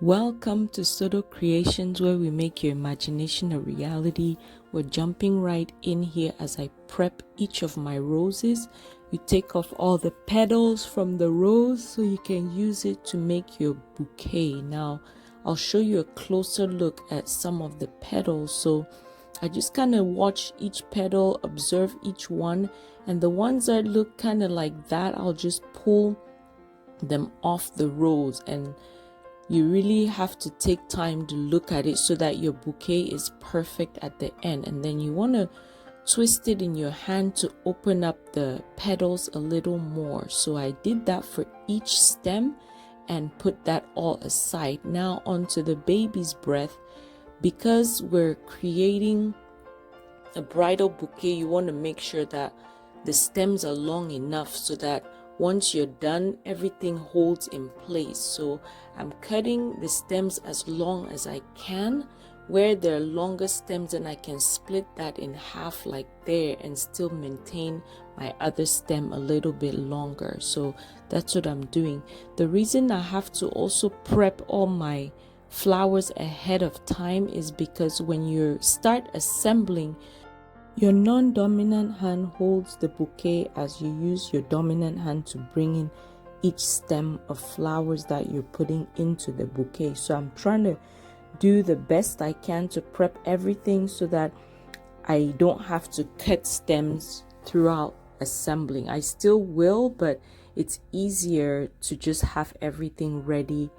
Welcome to Soto Creations, where we make your imagination a reality. We're jumping right in here as I prep each of my roses. You take off all the petals from the rose so you can use it to make your bouquet. Now, I'll show you a closer look at some of the petals. So I just kind of watch each petal, observe each one, and the ones that look kind of like that, I'll just pull them off the rose. And you really have to take time to look at it so that your bouquet is perfect at the end. And then you want to twist it in your hand to open up the petals a little more. So I did that for each stem and put that all aside. Now onto the baby's breath. Because we're creating a bridal bouquet, you want to make sure that the stems are long enough so that once you're done, everything holds in place. So I'm cutting the stems as long as I can. Where there are longer stems, and I can split that in half like there and still maintain my other stem a little bit longer. So that's what I'm doing. The reason I have to also prep all my flowers ahead of time is because when you start assembling, your non-dominant hand holds the bouquet as you use your dominant hand to bring in each stem of flowers that you're putting into the bouquet. So I'm trying to do the best I can to prep everything so that I don't have to cut stems throughout assembling. I still will, but it's easier to just have everything ready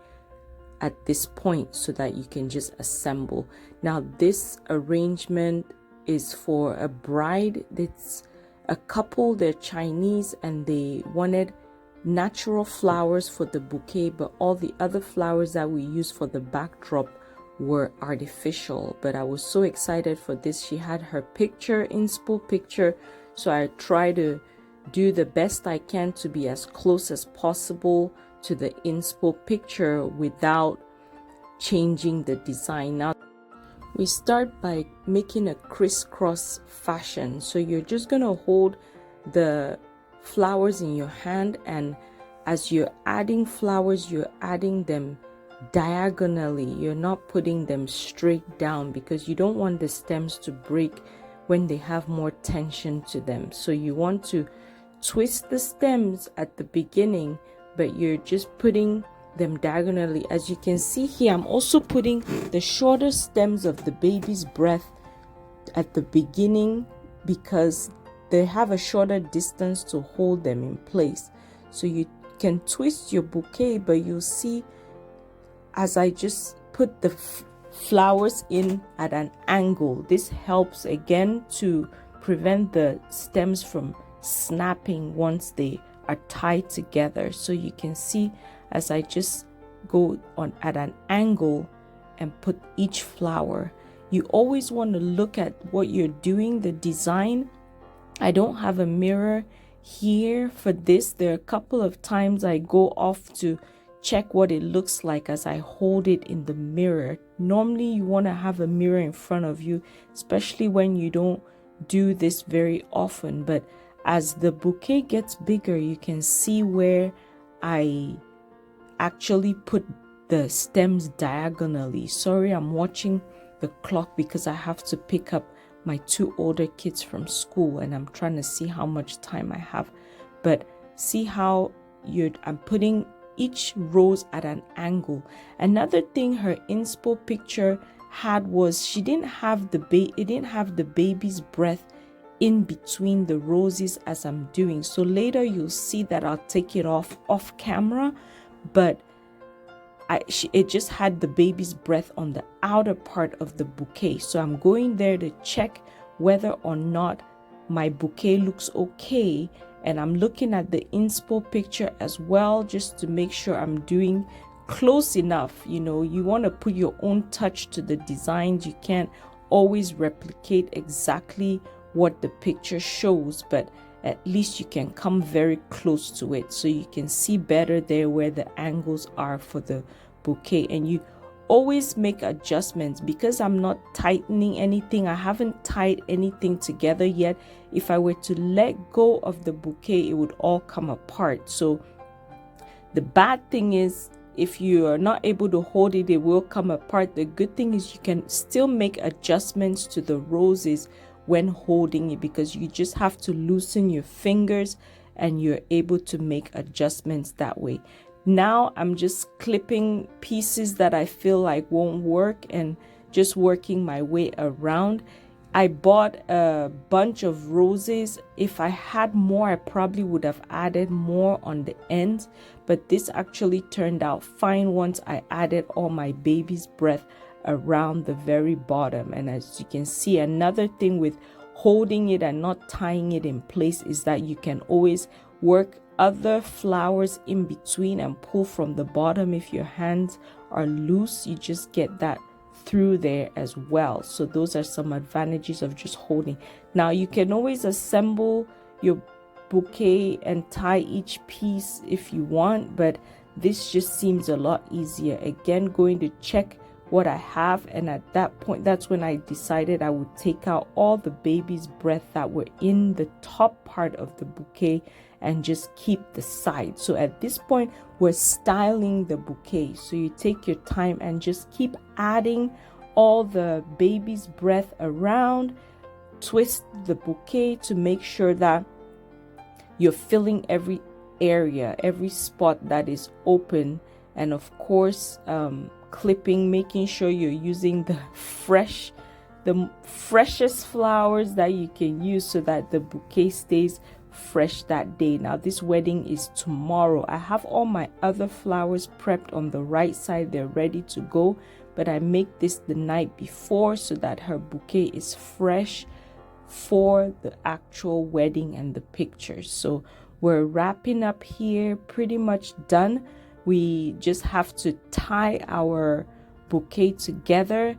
at this point so that you can just assemble. Now this arrangement is for a bride. It's a couple, they're Chinese, and they wanted natural flowers for the bouquet, but all the other flowers that we use for the backdrop were artificial. But I was so excited for this. She had her picture, inspo picture, so I try to do the best I can to be as close as possible to the inspo picture without changing the design. Now we start by making a crisscross fashion. So you're just going to hold the flowers in your hand, and as you're adding flowers, you're adding them diagonally. You're not putting them straight down because you don't want the stems to break when they have more tension to them. So you want to twist the stems at the beginning, but you're just putting them diagonally. As you can see here, I'm also putting the shorter stems of the baby's breath at the beginning because they have a shorter distance to hold them in place. So you can twist your bouquet, but you'll see as I just put the flowers in at an angle. This helps again to prevent the stems from snapping once they are tied together. So you can see as I just go on at an angle and put each flower. You always want to look at what you're doing, the design. I don't have a mirror here for this. There are a couple of times I go off to check what it looks like as I hold it in the mirror. Normally you want to have a mirror in front of you, especially when you don't do this very often. But as the bouquet gets bigger, you can see where I actually put the stems diagonally. Sorry, I'm watching the clock because I have to pick up my two older kids from school and I'm trying to see how much time I have. But see how I'm putting each rose at an angle. Another thing her inspo picture had was she didn't have it didn't have the baby's breath in between the roses as I'm doing. So later you'll see that I'll take it off camera, but it just had the baby's breath on the outer part of the bouquet. So I'm going there to check whether or not my bouquet looks okay, and I'm looking at the inspo picture as well just to make sure I'm doing close enough. You know, you want to put your own touch to the designs. You can't always replicate exactly what the picture shows, but at least you can come very close to it so you can see better there where the angles are for the bouquet. And you always make adjustments because I'm not tightening anything. I haven't tied anything together yet. If I were to let go of the bouquet, it would all come apart. So the bad thing is if you are not able to hold it, it will come apart. The good thing is you can still make adjustments to the roses when holding it, because you just have to loosen your fingers and you're able to make adjustments that way. Now I'm just clipping pieces that I feel like won't work and just working my way around. I bought a bunch of roses. If I had more, I probably would have added more on the ends, but this actually turned out fine once I added all my baby's breath around the very bottom. And as you can see, another thing with holding it and not tying it in place is that you can always work other flowers in between and pull from the bottom. If your hands are loose, you just get that through there as well. So those are some advantages of just holding. Now you can always assemble your bouquet and tie each piece if you want, but this just seems a lot easier. Again, going to check what I have, and at that point, that's when I decided I would take out all the baby's breath that were in the top part of the bouquet and just keep the side. So at this point, we're styling the bouquet. So you take your time and just keep adding all the baby's breath around, twist the bouquet to make sure that you're filling every area, every spot that is open, and of course, clipping, making sure you're using the freshest flowers that you can use so that the bouquet stays fresh that day. Now this wedding is tomorrow. I have all my other flowers prepped on the right side, they're ready to go, but I make this the night before so that her bouquet is fresh for the actual wedding and the pictures. So we're wrapping up here, pretty much done. We just have to tie our bouquet together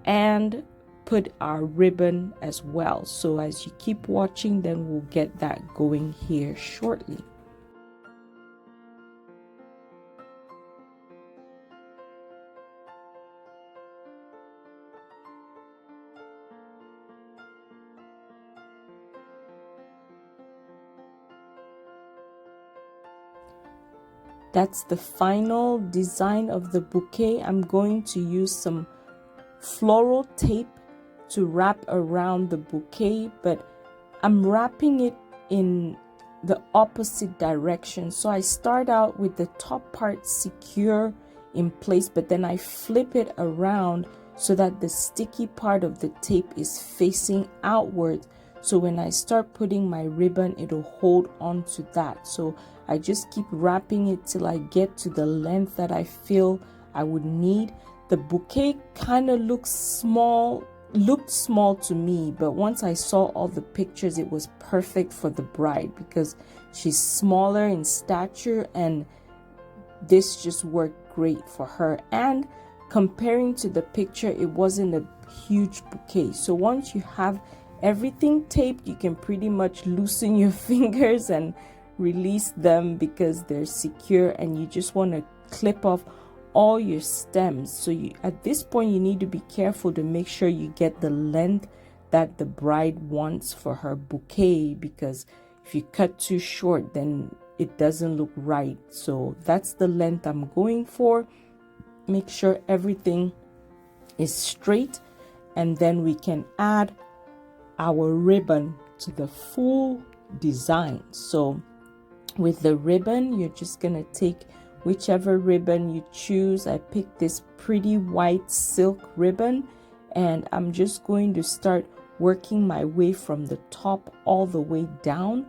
and put our ribbon as well. So as you keep watching, then we'll get that going here shortly. That's the final design of the bouquet. I'm going to use some floral tape to wrap around the bouquet, but I'm wrapping it in the opposite direction. So I start out with the top part secure in place, but then I flip it around so that the sticky part of the tape is facing outward. So when I start putting my ribbon, it'll hold on to that. So I just keep wrapping it till I get to the length that I feel I would need. The bouquet kind of looked small to me, but once I saw all the pictures, it was perfect for the bride because she's smaller in stature, and this just worked great for her. And comparing to the picture, it wasn't a huge bouquet. So once you have everything taped, you can pretty much loosen your fingers and release them because they're secure, and you just want to clip off all your stems. So at this point, you need to be careful to make sure you get the length that the bride wants for her bouquet, because if you cut too short, then it doesn't look right. So that's the length I'm going for. Make sure everything is straight, and then we can add our ribbon to the full design. So with the ribbon, you're just gonna take whichever ribbon you choose. I picked this pretty white silk ribbon, and I'm just going to start working my way from the top all the way down.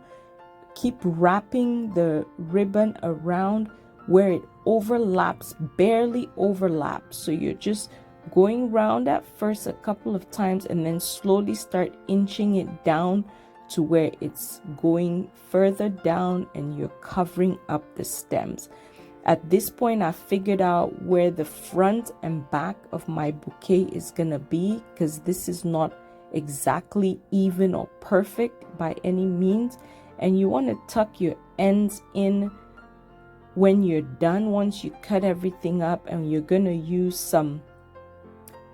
Keep wrapping the ribbon around where it overlaps, barely overlaps. So you're just going round at first a couple of times and then slowly start inching it down to where it's going further down and you're covering up the stems. At this point, I figured out where the front and back of my bouquet is gonna be, because this is not exactly even or perfect by any means, and you want to tuck your ends in when you're done. Once you cut everything up, and you're gonna use some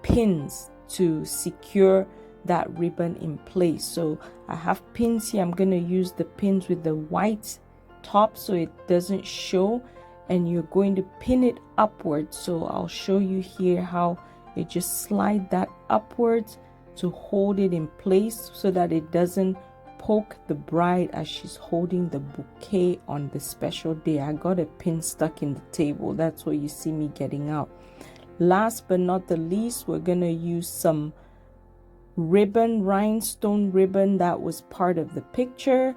pins to secure that ribbon in place. So I have pins here. I'm gonna use the pins with the white top so it doesn't show, and you're going to pin it upwards. So I'll show you here how you just slide that upwards to hold it in place so that it doesn't poke the bride as she's holding the bouquet on the special day. I got a pin stuck in the table. That's what you see me getting out. Last but not the least, we're going to use some ribbon, rhinestone ribbon that was part of the picture.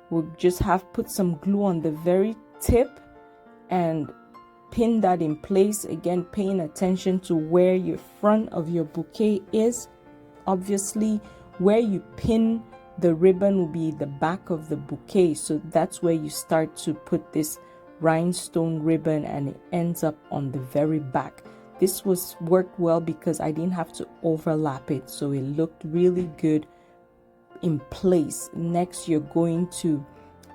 We'll just have put some glue on the very tip and pin that in place. Again, paying attention to where your front of your bouquet is. Obviously, where you pin the ribbon will be the back of the bouquet, so that's where you start to put this rhinestone ribbon, and it ends up on the very back. This was worked well because I didn't have to overlap it, so it looked really good in place. Next, you're going to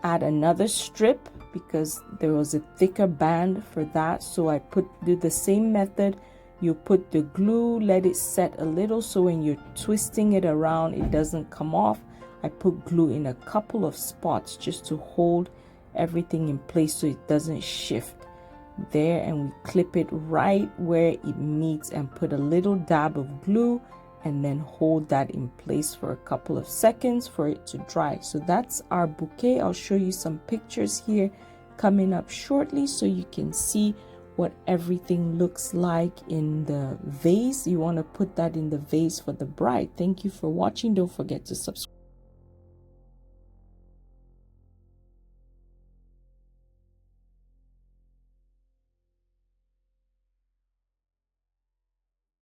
add another strip because there was a thicker band for that, so I do the same method. You put the glue, let it set a little, so when you're twisting it around it doesn't come off. I put glue in a couple of spots just to hold everything in place so it doesn't shift there, and we clip it right where it meets and put a little dab of glue and then hold that in place for a couple of seconds for it to dry. So that's our bouquet. I'll show you some pictures here coming up shortly so you can see what everything looks like in the vase. You want to put that in the vase for the bride. Thank you for watching. Don't forget to subscribe.